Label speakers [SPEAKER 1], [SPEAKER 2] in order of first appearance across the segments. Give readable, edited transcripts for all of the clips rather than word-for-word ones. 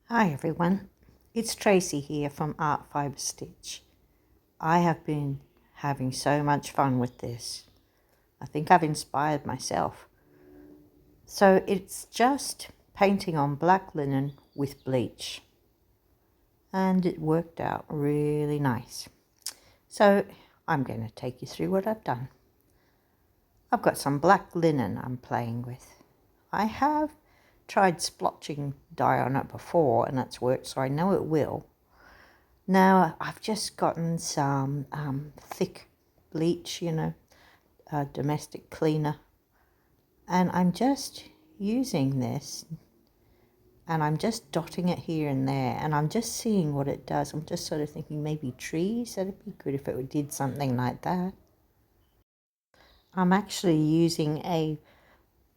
[SPEAKER 1] Hi everyone, it's Tracey here from Art Fibre Stitch. I have been having so much fun with this. I think I've inspired myself. So it's just painting on black linen with bleach. And it worked out really nice. So I'm going to take you through what I've done. I've got some black linen I'm playing with. I have tried splotching dye on it before and it's worked, so I know it will. Now I've just gotten some thick bleach, domestic cleaner, and I'm just using this and I'm just dotting it here and there and I'm just seeing what it does. I'm just sort of thinking maybe trees, that'd be good if it did something like that. I'm actually using a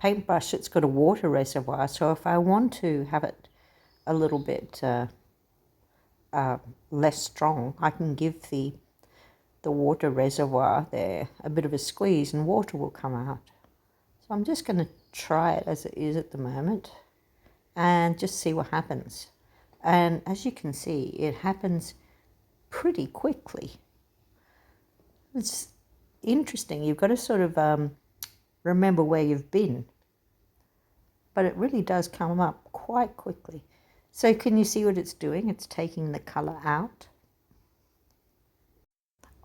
[SPEAKER 1] paintbrush that's got a water reservoir, so if I want to have it a little bit less strong, I can give the water reservoir there a bit of a squeeze and water will come out. So I'm just going to try it as it is at the moment and just see what happens. And as you can see, it happens pretty quickly. It's interesting. You've got to sort of remember where you've been, but it really does come up quite quickly. So can you see what it's doing? It's taking the colour out.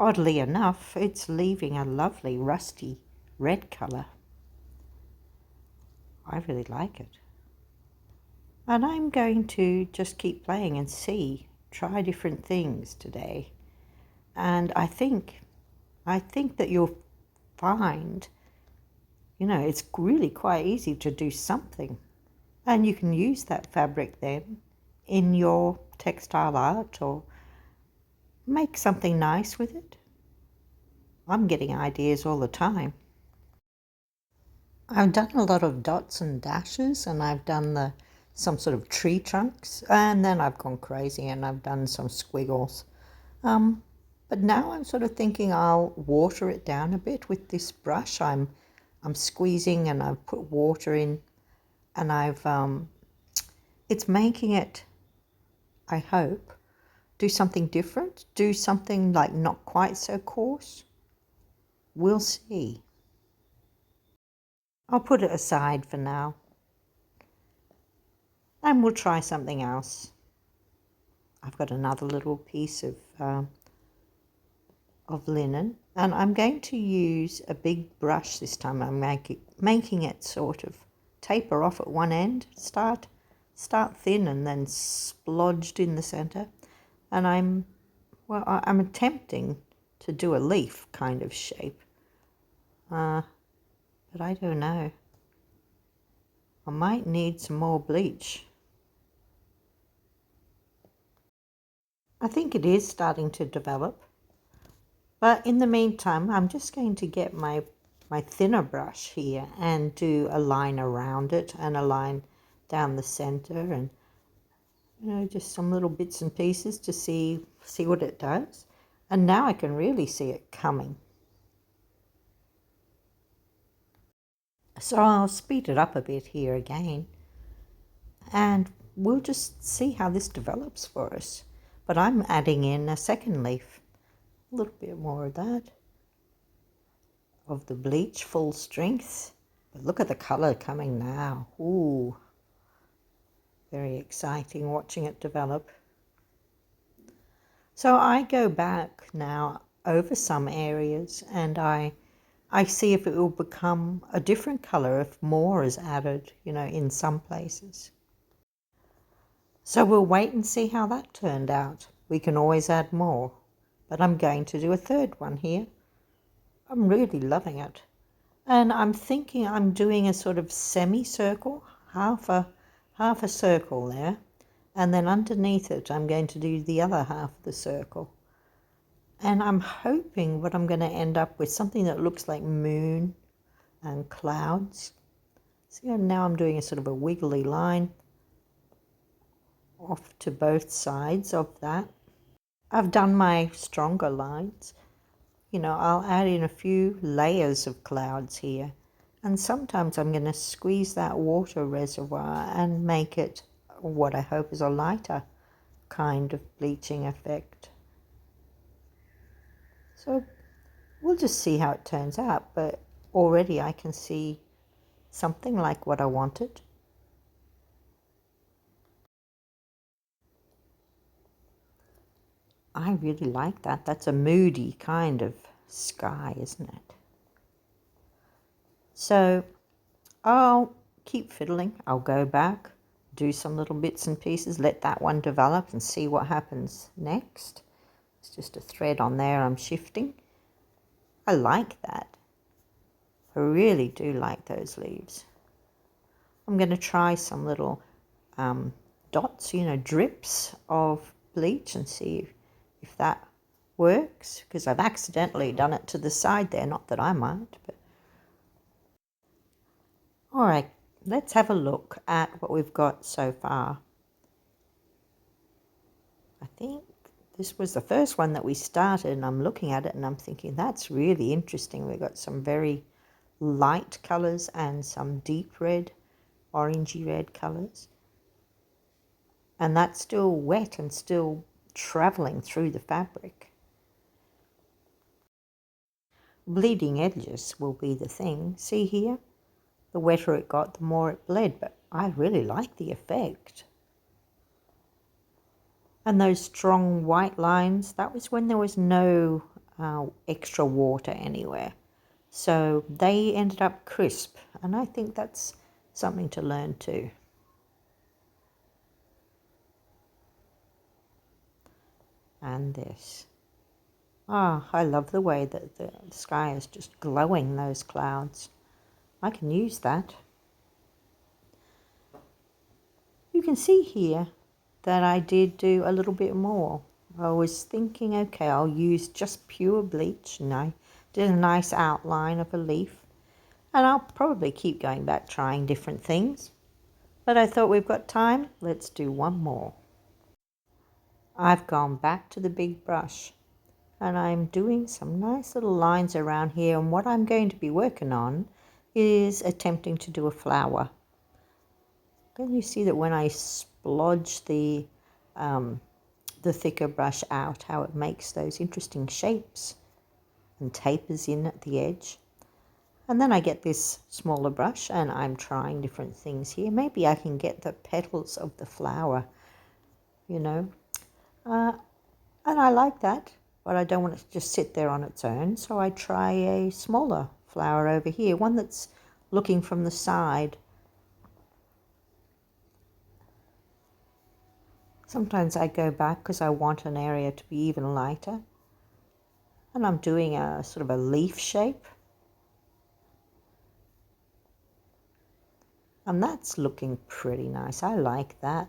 [SPEAKER 1] Oddly enough, it's leaving a lovely rusty red colour. I really like it. And I'm going to just keep playing and try different things today. And I think that you'll find, it's really quite easy to do something. And you can use that fabric then in your textile art or make something nice with it. I'm getting ideas all the time. I've done a lot of dots and dashes, and I've done some sort of tree trunks, and then I've gone crazy and I've done some squiggles. But now I'm sort of thinking I'll water it down a bit with this brush. I'm squeezing and I've put water in, and it's making it, I hope, do something different, do something like not quite so coarse. We'll see. I'll put it aside for now and we'll try something else. I've got another little piece of linen, and I'm going to use a big brush this time. I'm making it sort of taper off at one end, start thin and then splodged in the center. And I'm attempting to do a leaf kind of shape, but I don't know. I might need some more bleach. I think it is starting to develop. But in the meantime, I'm just going to get my thinner brush here and do a line around it and a line down the center, and just some little bits and pieces to see what it does. And now I can really see it coming. So I'll speed it up a bit here again, and we'll just see how this develops for us. But I'm adding in a second leaf, a little bit more of that, of the bleach full strength. But look at the color coming now. Ooh, very exciting watching it develop. So I go back now over some areas and I see if it will become a different color if more is added, in some places. So we'll wait and see how that turned out. We can always add more, but I'm going to do a third one here. I'm really loving it. And I'm thinking I'm doing a sort of semicircle, half a circle there. And then underneath it, I'm going to do the other half of the circle. And I'm hoping what I'm going to end up with something that looks like moon and clouds. So now I'm doing a sort of a wiggly line off to both sides of that. I've done my stronger lines. I'll add in a few layers of clouds here. And sometimes I'm going to squeeze that water reservoir and make it what I hope is a lighter kind of bleaching effect. So we'll just see how it turns out, but already I can see something like what I wanted. I really like that. That's a moody kind of sky, isn't it? So I'll keep fiddling. I'll go back, do some little bits and pieces, let that one develop and see what happens next. It's just a thread on there I'm shifting. I like that. I really do like those leaves. I'm going to try some little dots, drips of bleach and see if that works, because I've accidentally done it to the side there, not that I might, but all right, let's have a look at what we've got so far. I think this was the first one that we started, and I'm looking at it and I'm thinking that's really interesting. We've got some very light colors and some deep red, orangey red colors, and that's still wet and still traveling through the fabric. Bleeding edges will be the thing. See here? The wetter it got, the more it bled, but I really like the effect. And those strong white lines, that was when there was no extra water anywhere. So they ended up crisp, and I think that's something to learn too. And this. Ah, I love the way that the sky is just glowing, those clouds. I can use that. You can see here that I did do a little bit more. I was thinking, okay, I'll use just pure bleach, and I did a nice outline of a leaf. And I'll probably keep going back trying different things. But I thought we've got time, let's do one more. I've gone back to the big brush and I'm doing some nice little lines around here, and what I'm going to be working on is attempting to do a flower. Can you see that when I splodge the thicker brush out, how it makes those interesting shapes and tapers in at the edge? And then I get this smaller brush and I'm trying different things here. Maybe I can get the petals of the flower, and I like that, but I don't want it to just sit there on its own. So I try a smaller flower over here, one that's looking from the side. Sometimes I go back because I want an area to be even lighter. And I'm doing a sort of a leaf shape. And that's looking pretty nice. I like that.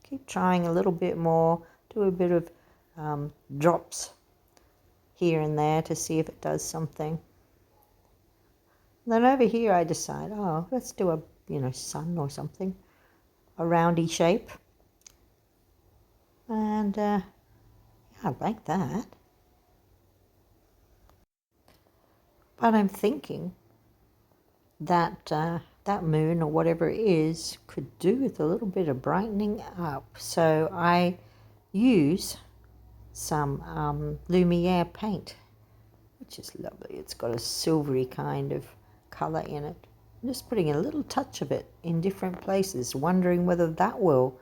[SPEAKER 1] Keep trying a little bit more. Do a bit of drops here and there to see if it does something. And then over here I decide, oh, let's do a sun or something. A roundy shape. And yeah, I like that. But I'm thinking that that moon or whatever it is could do with a little bit of brightening up. So I use some Lumiere paint, which is lovely. It's got a silvery kind of colour in it. I'm just putting a little touch of it in different places, wondering whether that will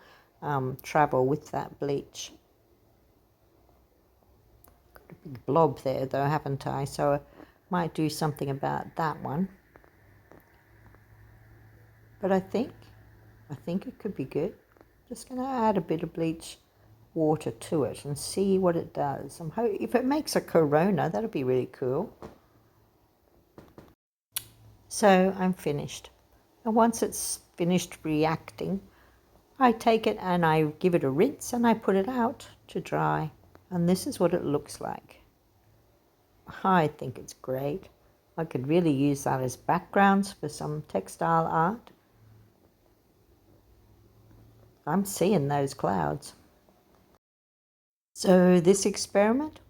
[SPEAKER 1] travel with that bleach. Got a big blob there though, haven't I? So I might do something about that one. But I think it could be good. Just going to add a bit of bleach water to it and see what it does. If it makes a corona, that'll be really cool. So I'm finished. And once it's finished reacting, I take it and I give it a rinse and I put it out to dry. And this is what it looks like. I think it's great. I could really use that as backgrounds for some textile art. I'm seeing those clouds. So this experiment,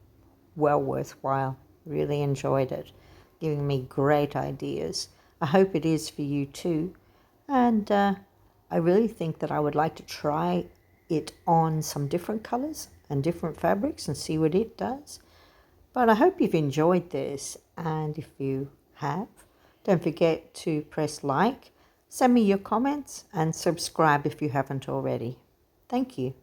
[SPEAKER 1] well worthwhile. Really enjoyed it. Giving me great ideas. I hope it is for you too. And I really think that I would like to try it on some different colors and different fabrics and see what it does. But I hope you've enjoyed this, and if you have, don't forget to press like, send me your comments, and subscribe if you haven't already. Thank you.